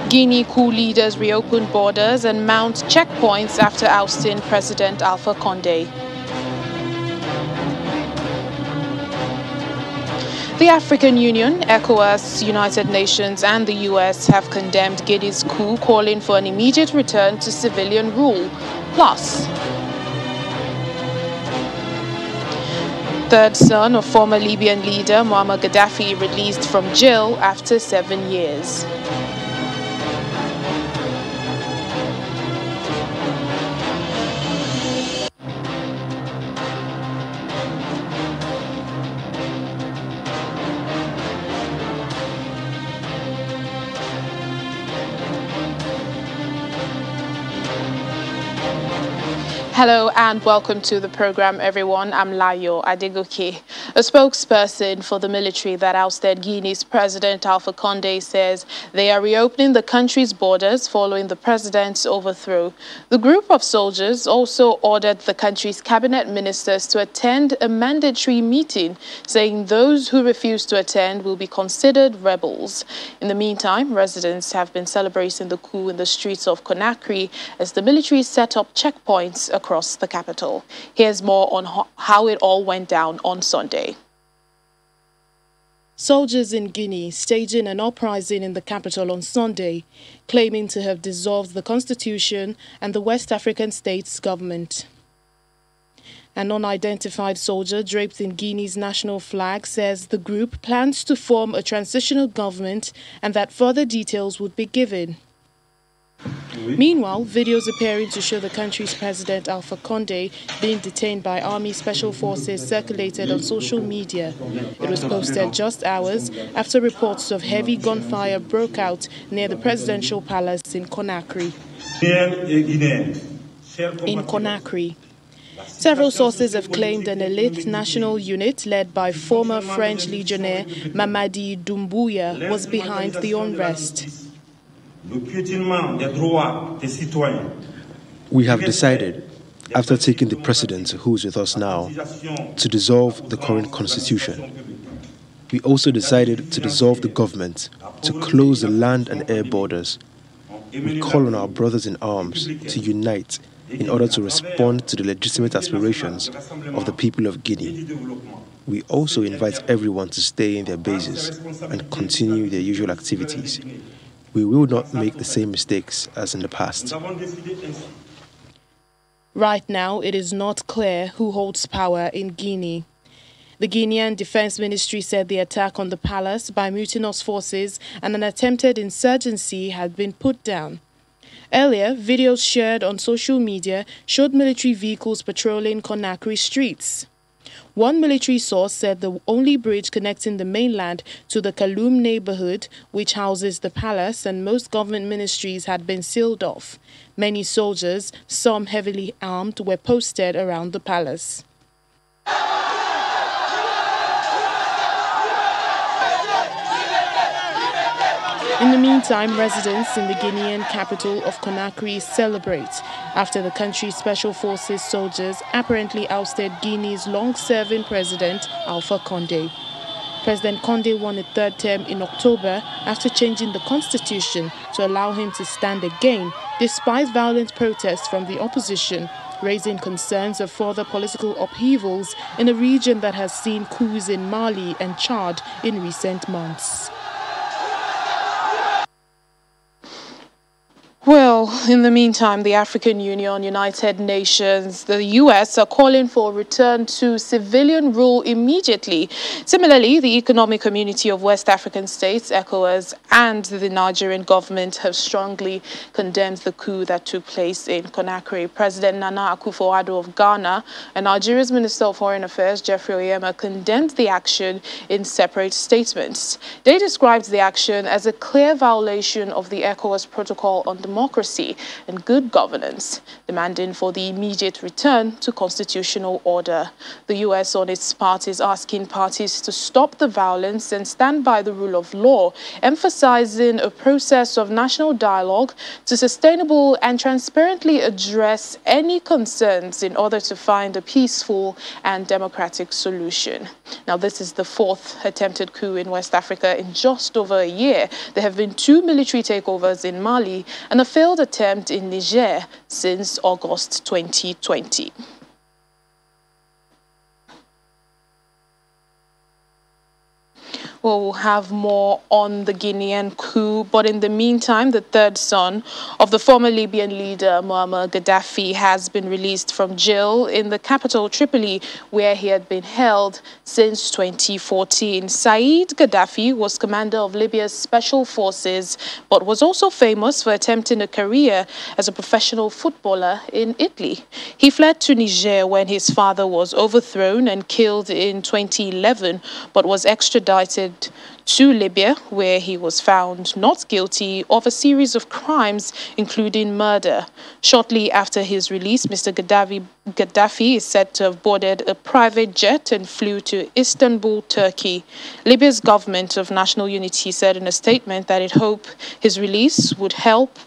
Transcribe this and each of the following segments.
Guinea Coup leaders reopen borders and mount checkpoints after ousting President Alpha Condé. The African Union, ECOWAS, United Nations and the US have condemned Guinea's coup, calling for an immediate return to civilian rule. Plus, third son of former Libyan leader Muammar Gadafi released from jail after 7 years. Hello and welcome to the program, everyone. I'm Layo Adegoke. A spokesperson for the military that ousted Guinea's President Alpha Condé says they are reopening the country's borders following the president's overthrow. The group of soldiers also ordered the country's cabinet ministers to attend a mandatory meeting, saying those who refuse to attend will be considered rebels. In the meantime, residents have been celebrating the coup in the streets of Conakry as the military set up checkpoints across the capital. Here's more on how it all went down on Sunday. Soldiers in Guinea staging an uprising in the capital on Sunday, claiming to have dissolved the constitution and the West African state's government. An unidentified soldier draped in Guinea's national flag says the group plans to form a transitional government and that further details would be given. Meanwhile, videos appearing to show the country's president Alpha Condé being detained by Army Special Forces circulated on social media. It was posted just hours after reports of heavy gunfire broke out near the presidential palace in Conakry. Several sources have claimed an elite national unit led by former French legionnaire Mamadi Doumbouya was behind the unrest. We have decided, after taking the president who is with us now, to dissolve the current constitution. We also decided to dissolve the government, to close the land and air borders. We call on our brothers in arms to unite in order to respond to the legitimate aspirations of the people of Guinea. We also invite everyone to stay in their bases and continue their usual activities. We will not make the same mistakes as in the past. Right now, it is not clear who holds power in Guinea. The Guinean Defense Ministry said the attack on the palace by mutinous forces and an attempted insurgency had been put down. Earlier, videos shared on social media showed military vehicles patrolling Conakry streets. One military source said the only bridge connecting the mainland to the Kaloum neighborhood, which houses the palace and most government ministries, had been sealed off. Many soldiers, some heavily armed, were posted around the palace. In the meantime, residents in the Guinean capital of Conakry celebrate after the country's special forces soldiers apparently ousted Guinea's long-serving president, Alpha Condé. President Condé won a third term in October after changing the constitution to allow him to stand again, despite violent protests from the opposition, raising concerns of further political upheavals in a region that has seen coups in Mali and Chad in recent months. Well, in the meantime, the African Union, United Nations, the US are calling for a return to civilian rule immediately. Similarly, the Economic Community of West African States, ECOWAS, and the Nigerian government have strongly condemned the coup that took place in Conakry. President Nana Akufo-Addo of Ghana and Nigeria's Minister of Foreign Affairs, Geoffrey Oyema, condemned the action in separate statements. They described the action as a clear violation of the ECOWAS Protocol on Democracy democracy and good governance, demanding for the immediate return to constitutional order. The U.S. on its part is asking parties to stop the violence and stand by the rule of law, emphasizing a process of national dialogue to sustainable and transparently address any concerns in order to find a peaceful and democratic solution. Now, this is the fourth attempted coup in West Africa in just over a year. There have been 2 military takeovers in Mali and a failed attempt in Niger since August 2020. We'll have more on the Guinean coup, but in the meantime, the third son of the former Libyan leader, Muammar Gaddafi, has been released from jail in the capital, Tripoli, where he had been held since 2014. Saeed Gaddafi was commander of Libya's special forces, but was also famous for attempting a career as a professional footballer in Italy. He fled to Niger when his father was overthrown and killed in 2011, but was extradited to Libya, where he was found not guilty of a series of crimes, including murder. Shortly after his release, Mr. Gaddafi is said to have boarded a private jet and flew to Istanbul, Turkey. Libya's government of national unity said in a statement that it hoped his release would help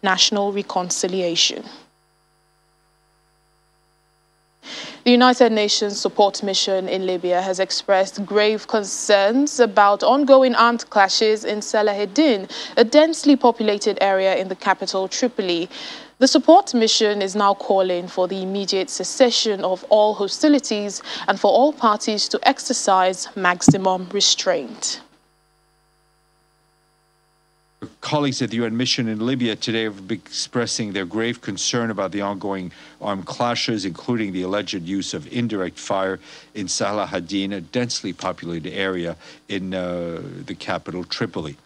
national reconciliation. The United Nations support mission in Libya has expressed grave concerns about ongoing armed clashes in Salaheddin, a densely populated area in the capital, Tripoli. The support mission is now calling for the immediate cessation of all hostilities and for all parties to exercise maximum restraint. Colleagues at the UN mission in Libya today have been expressing their grave concern about the ongoing armed clashes, including the alleged use of indirect fire in Salaheddin, a densely populated area in the capital, Tripoli.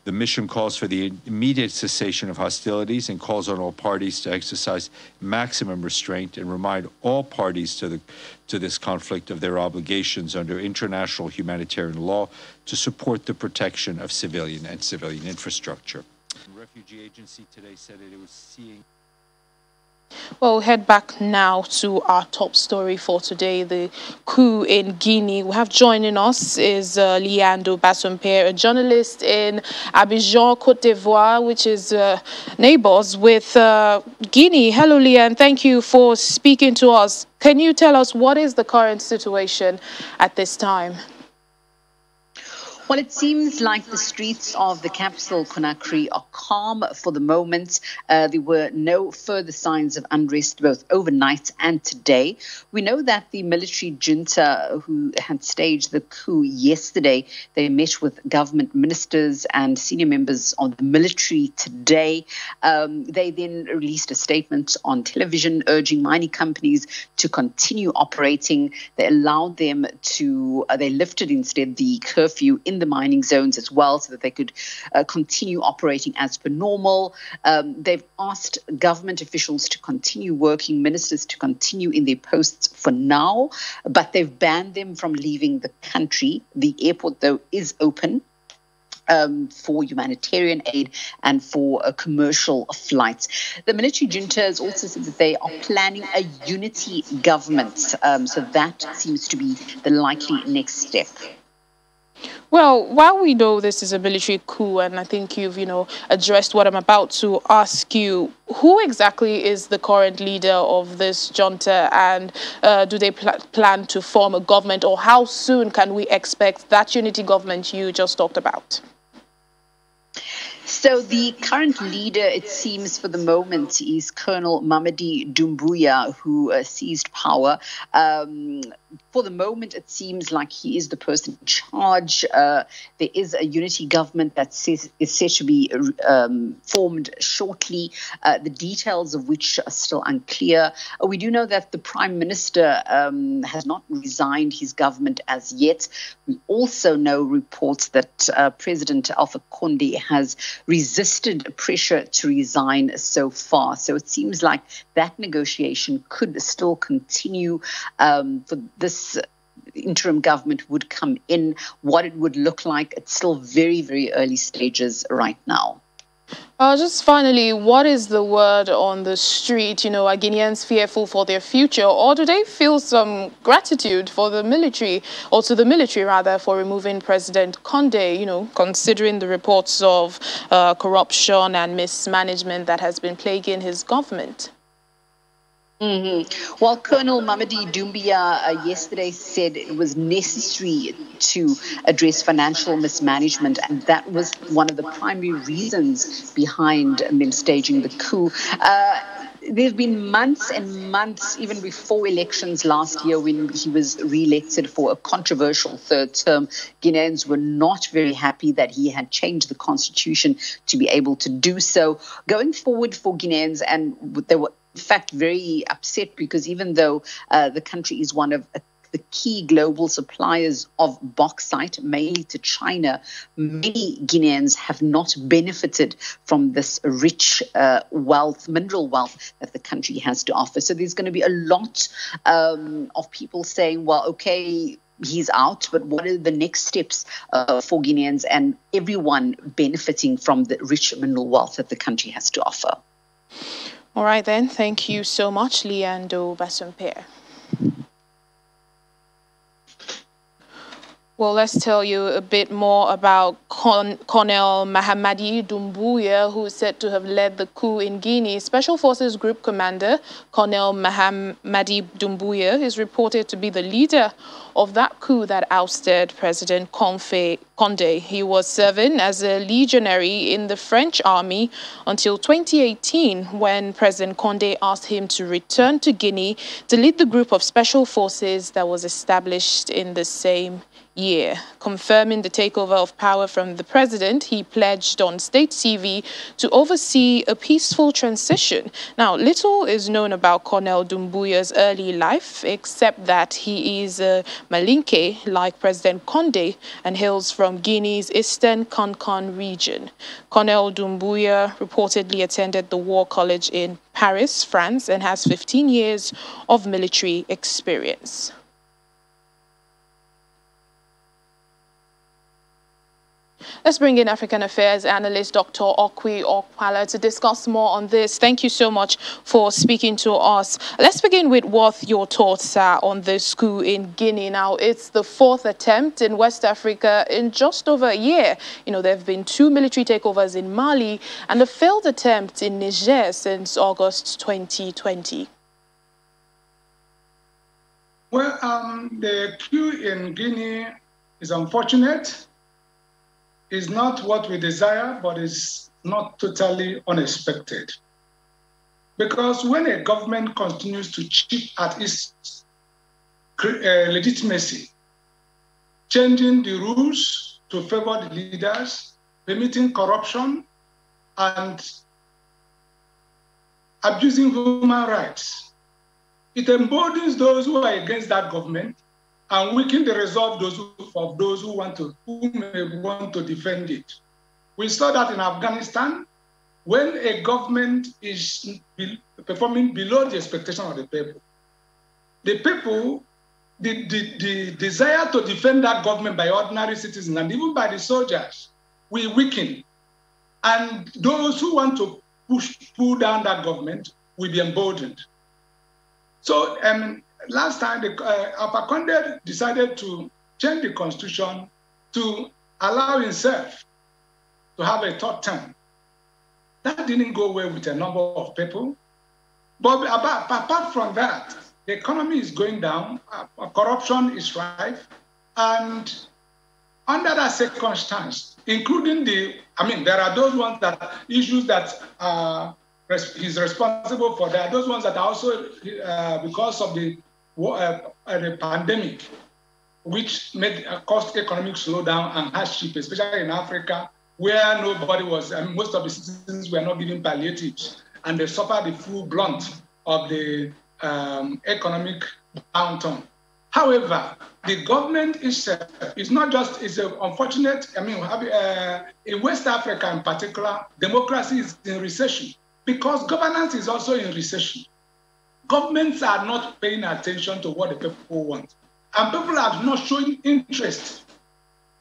The mission calls for the immediate cessation of hostilities and calls on all parties to exercise maximum restraint and remind all parties to this conflict of their obligations under international humanitarian law to support the protection of civilian infrastructure. The refugee agency today said it was seeing... Well, we'll head back now to our top story for today, the coup in Guinea. We have joining us is Leandro Bassompierre, a journalist in Abidjan, Côte d'Ivoire, which is neighbors with Guinea. Hello, Leanne. Thank you for speaking to us. Can you tell us what is the current situation at this time? Well, it seems like the streets of the capital, Conakry, are calm for the moment. There were no further signs of unrest both overnight and today. We know that the military junta who had staged the coup yesterday, they met with government ministers and senior members of the military today. They then released a statement on television urging mining companies to continue operating. They allowed them to, they lifted instead the curfew in the mining zones as well so that they could continue operating as per normal. They've asked government officials to continue working, ministers to continue in their posts for now, but they've banned them from leaving the country. The airport, though, is open for humanitarian aid and for commercial flights. The military junta has also said that they are planning a unity government. So that seems to be the likely next step. Well, while we know this is a military coup, and I think you've, addressed what I'm about to ask you, who exactly is the current leader of this junta, and do they plan to form a government, or how soon can we expect that unity government you just talked about? So the current leader, it seems for the moment, is Colonel Mamadi Doumbouya, who seized power. For the moment, it seems like he is the person in charge. There is a unity government that is set to be formed shortly, the details of which are still unclear. We do know that the Prime Minister has not resigned his government as yet. We also know reports that President Alpha Conde has resisted pressure to resign so far. So it seems like that negotiation could still continue. For this interim government would come in. What it would look like, it's still very, very early stages right now. Just finally, what is the word on the street? You know, are Guineans fearful for their future, or do they feel some gratitude for the military, or to the military rather, for removing President Condé, you know, considering the reports of corruption and mismanagement that has been plaguing his government? Well, Colonel Mamadi Doumbia yesterday said it was necessary to address financial mismanagement, and that was one of the primary reasons behind them staging the coup. There have been months and months, even before elections last year, when he was re-elected for a controversial third term. Guineans were not very happy that he had changed the constitution to be able to do so. Going forward for Guineans, and they were in fact very upset because even though the country is one of the key global suppliers of bauxite, mainly to China, many Guineans have not benefited from this rich mineral wealth that the country has to offer. So there's going to be a lot of people saying, well, okay, he's out, but what are the next steps for Guineans and everyone benefiting from the rich mineral wealth that the country has to offer? All right, then. Thank you so much, Leando Basumper. Well, let's tell you a bit more about Colonel Mamadi Doumbia, who is said to have led the coup in Guinea. Special Forces Group Commander Colonel Mamadi Doumbia is reported to be the leader of that coup that ousted President Condé. He was serving as a legionary in the French army until 2018, when President Condé asked him to return to Guinea to lead the group of special forces that was established in the same year. Confirming the takeover of power from the president, he pledged on state TV to oversee a peaceful transition. Now, little is known about Colonel Doumbia's early life, except that he is a Malinke, like President Condé, and hails from Guinea's eastern Cancan region. Colonel Doumbia reportedly attended the War College in Paris, France, and has 15 years of military experience. Let's bring in African Affairs analyst Dr. Okwi Okpala to discuss more on this. Thank you so much for speaking to us. Let's begin with what your thoughts are on this coup in Guinea. Now, it's the fourth attempt in West Africa in just over a year. You know, there have been 2 military takeovers in Mali and a failed attempt in Niger since August 2020. Well, the coup in Guinea is unfortunate. Is not what we desire, but is not totally unexpected. Because when a government continues to chip at its legitimacy, changing the rules to favor the leaders, permitting corruption, and abusing human rights, it emboldens those who are against that government and weaken the resolve of those who may want to defend it. We saw that in Afghanistan, when a government is performing below the expectation of the people, the desire to defend that government by ordinary citizens and even by the soldiers will weaken. And those who want to pull down that government will be emboldened. So, last time, Alpha Condé decided to change the constitution to allow himself to have a third term. That didn't go well with a number of people. But apart from that, the economy is going down, corruption is rife, and under that circumstance, including there are those ones that issues that he's responsible for. There are those ones that are also because of the pandemic, which caused economic slowdown and hardship, especially in Africa, where nobody was, most of the citizens were not given palliatives, and they suffered the full brunt of the economic downturn. However, the government itself is not just, it's unfortunate, in West Africa in particular, democracy is in recession because governance is also in recession. Governments are not paying attention to what the people want. And people are not showing interest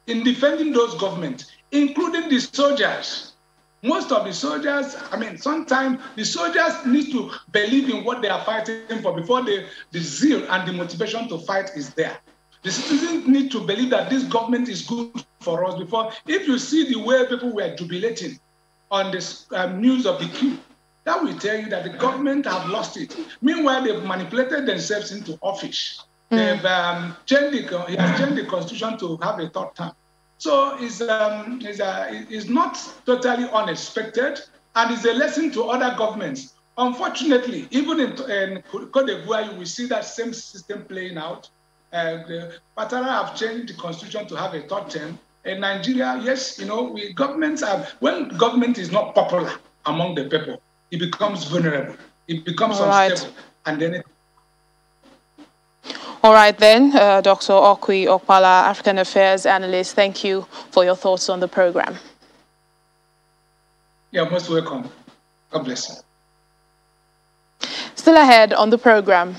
in defending those governments, including the soldiers. Most of the soldiers, sometimes the soldiers need to believe in what they are fighting for before the zeal and the motivation to fight is there. The citizens need to believe that this government is good for us before. If you see the way people were jubilating on this news of the coup, that will tell you that the government have lost it. Meanwhile, they've manipulated themselves into office. They've changed the constitution to have a third term. So it's not totally unexpected, and it's a lesson to other governments. Unfortunately, even in Cote d'Ivoire, you will see that same system playing out. The Ouattara have changed the constitution to have a third term. In Nigeria, yes, when government is not popular among the people, it becomes vulnerable. It becomes unstable, and then All right then, Dr. Okwi Okpala, African Affairs Analyst, thank you for your thoughts on the program. You're most welcome. God bless you. Still ahead on the program.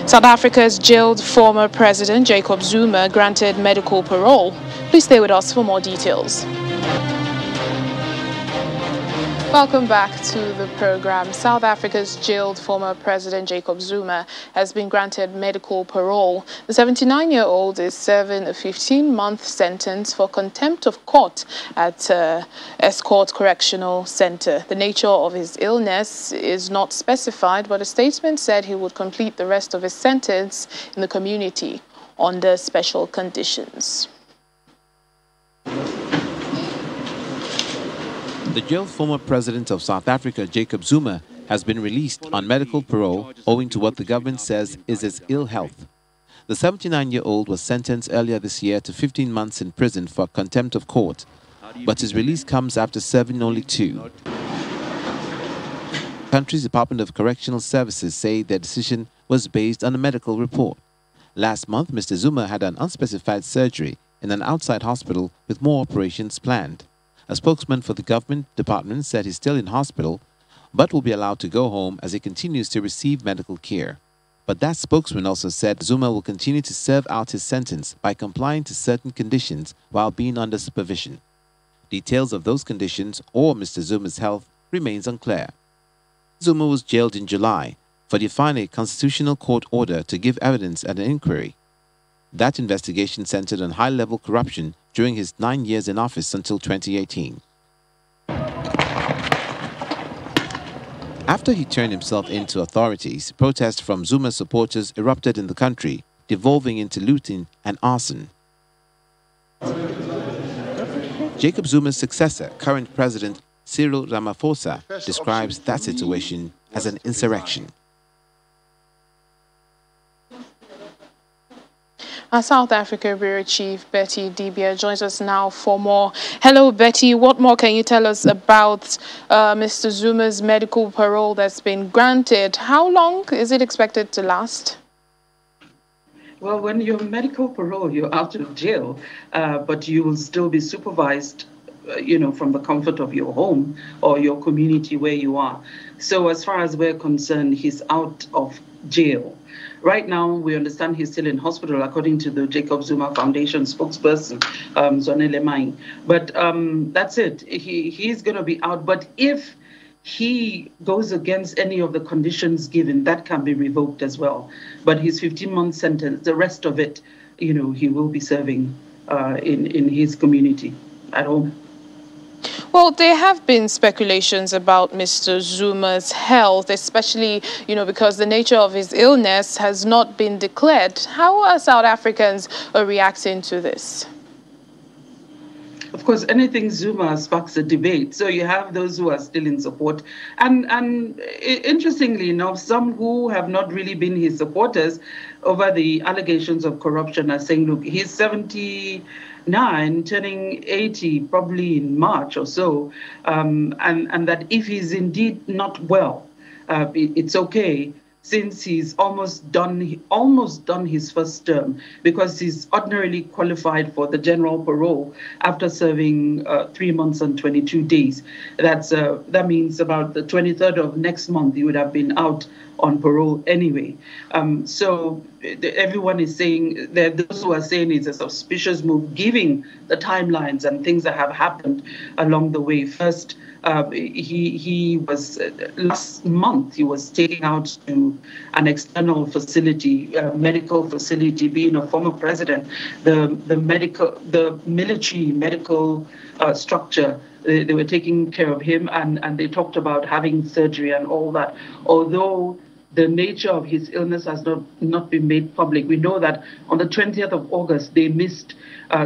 South Africa's jailed former president, Jacob Zuma, granted medical parole. Please stay with us for more details. Welcome back to the program. South Africa's jailed former president Jacob Zuma has been granted medical parole. The 79-year-old is serving a 15-month sentence for contempt of court at Escort Correctional Center. The nature of his illness is not specified, but a statement said he would complete the rest of his sentence in the community under special conditions. The jailed former president of South Africa, Jacob Zuma, has been released on medical parole owing to what the government says is his ill health. The 79-year-old was sentenced earlier this year to 15 months in prison for contempt of court, but his release comes after serving only 2. The country's Department of Correctional Services say their decision was based on a medical report. Last month, Mr. Zuma had an unspecified surgery in an outside hospital with more operations planned. A spokesman for the government department said he's still in hospital, but will be allowed to go home as he continues to receive medical care. But that spokesman also said Zuma will continue to serve out his sentence by complying to certain conditions while being under supervision. Details of those conditions or Mr. Zuma's health remains unclear. Zuma was jailed in July for defying a constitutional court order to give evidence at an inquiry. That investigation centered on high-level corruption during his 9 years in office until 2018. After he turned himself in to authorities, protests from Zuma supporters erupted in the country, devolving into looting and arson. Jacob Zuma's successor, current President Cyril Ramaphosa, describes that situation as an insurrection. Our South Africa Bureau Chief Betty Dibia joins us now for more. Hello, Betty. What more can you tell us about Mr. Zuma's medical parole that's been granted? How long is it expected to last? Well, when you're medical parole, you're out of jail, but you will still be supervised, from the comfort of your home or your community where you are. So as far as we're concerned, he's out of jail. Right now, we understand he's still in hospital, according to the Jacob Zuma Foundation spokesperson, Zonele Mai. But that's it. He's going to be out. But if he goes against any of the conditions given, that can be revoked as well. But his 15-month sentence, the rest of it, he will be serving in his community at home. Well, there have been speculations about Mr. Zuma's health, especially, because the nature of his illness has not been declared. How are South Africans reacting to this? Of course, anything Zuma sparks a debate. So you have those who are still in support. And interestingly enough, some who have not really been his supporters over the allegations of corruption are saying, look, he's 79, turning 80 probably in March or so, and that if he's indeed not well, it's okay, since he's almost done his first term, because he's ordinarily qualified for the general parole after serving 3 months and 22 days. That means about the 23rd of next month he would have been out on parole anyway. So everyone is saying, there are those who are saying it's a suspicious move, giving the timelines and things that have happened along the way. First, he was last month he was taken out to an external facility, medical facility. Being a former president, the military medical structure, they were taking care of him, and they talked about having surgery and all that. Although the nature of his illness has not been made public, we know that on the 20th of August they missed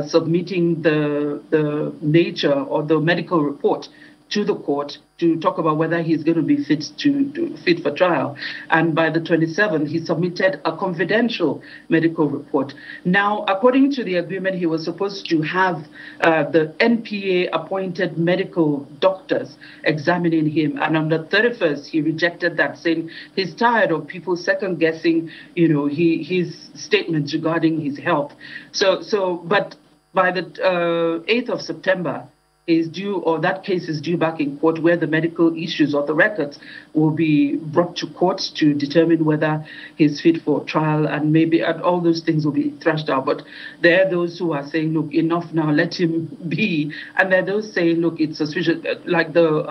submitting the nature or the medical report to the court to talk about whether he's going to be fit for trial. And by the 27th, he submitted a confidential medical report. Now, according to the agreement, he was supposed to have the NPA-appointed medical doctors examining him. And on the 31st, he rejected that, saying he's tired of people second-guessing, his statements regarding his health. But by the 8th of September, is due, or that case is due back in court, where the medical issues or the records will be brought to court to determine whether he's fit for trial, and maybe all those things will be thrashed out. But there are those who are saying, look, enough now, let him be. And there are those saying, look, it's suspicious, like the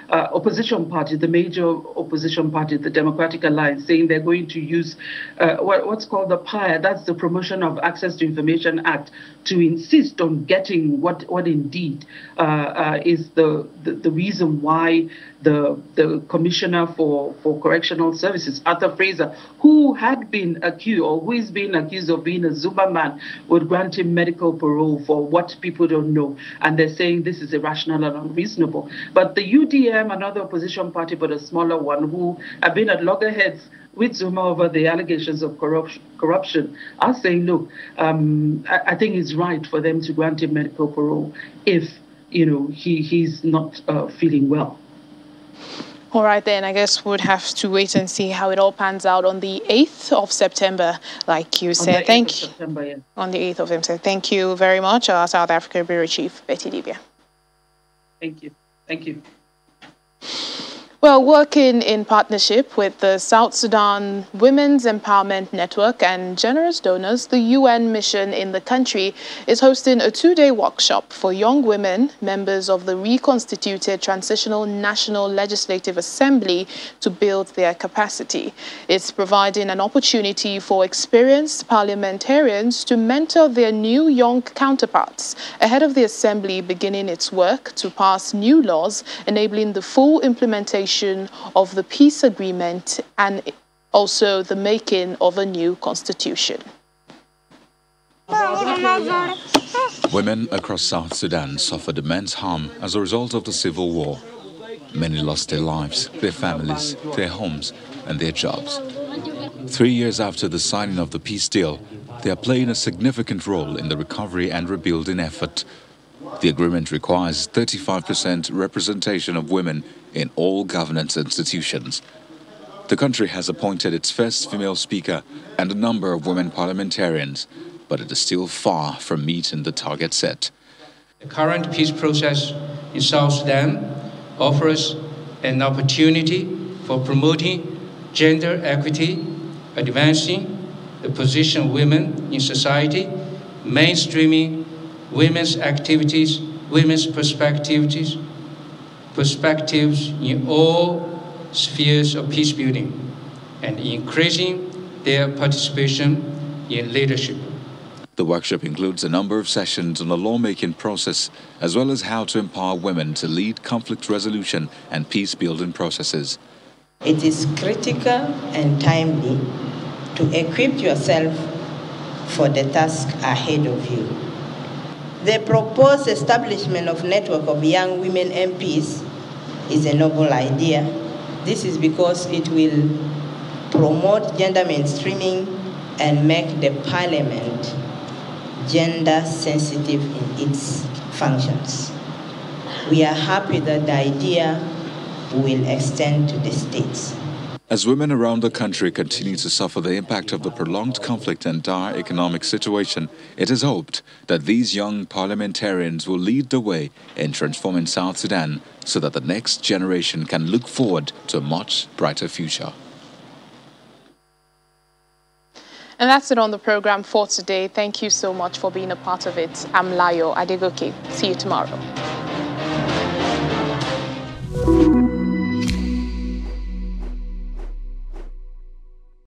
opposition party, the major opposition party, the Democratic Alliance, saying they're going to use what's called the PIA, that's the Promotion of Access to Information Act, to insist on getting what indeed is the reason why the Commissioner for Correctional Services, Arthur Fraser, who had been accused, or who is being accused of being a Zuma man, would grant him medical parole for what people don't know. And they're saying this is irrational and unreasonable. But the UDM, another opposition party, but a smaller one, who have been at loggerheads with Zuma over the allegations of corruption, are saying, look, I think it's right for them to grant him medical parole if, he's not feeling well. All right, then, I guess we'd have to wait and see how it all pans out on the 8th of September, like you said. Thank you. On the 8th of September. Thank you very much, our South Africa Bureau Chief, Betty Libya. Thank you. Thank you. Well, working in partnership with the South Sudan Women's Empowerment Network and generous donors, the UN mission in the country is hosting a two-day workshop for young women, members of the reconstituted Transitional National Legislative Assembly, to build their capacity. It's providing an opportunity for experienced parliamentarians to mentor their new young counterparts ahead of the Assembly beginning its work to pass new laws enabling the full implementation of the peace agreement and also the making of a new constitution. Women across South Sudan suffered immense harm as a result of the civil war. Many lost their lives, their families, their homes, and their jobs. 3 years after the signing of the peace deal, they are playing a significant role in the recovery and rebuilding effort. The agreement requires 35% representation of women in all governance institutions. The country has appointed its first female speaker and a number of women parliamentarians, but it is still far from meeting the target set. The current peace process in South Sudan offers an opportunity for promoting gender equity, advancing the position of women in society, mainstreaming women's activities, women's perspectives in all spheres of peace building, and increasing their participation in leadership. The workshop includes a number of sessions on the lawmaking process, as well as how to empower women to lead conflict resolution and peace-building processes. It is critical and timely to equip yourself for the task ahead of you. The proposed establishment of a network of young women MPs is a noble idea. This is because it will promote gender mainstreaming and make the parliament gender sensitive in its functions. We are happy that the idea will extend to the states. As women around the country continue to suffer the impact of the prolonged conflict and dire economic situation, it is hoped that these young parliamentarians will lead the way in transforming South Sudan so that the next generation can look forward to a much brighter future. And that's it on the program for today. Thank you so much for being a part of it. I'm Layo Adegoke. See you tomorrow.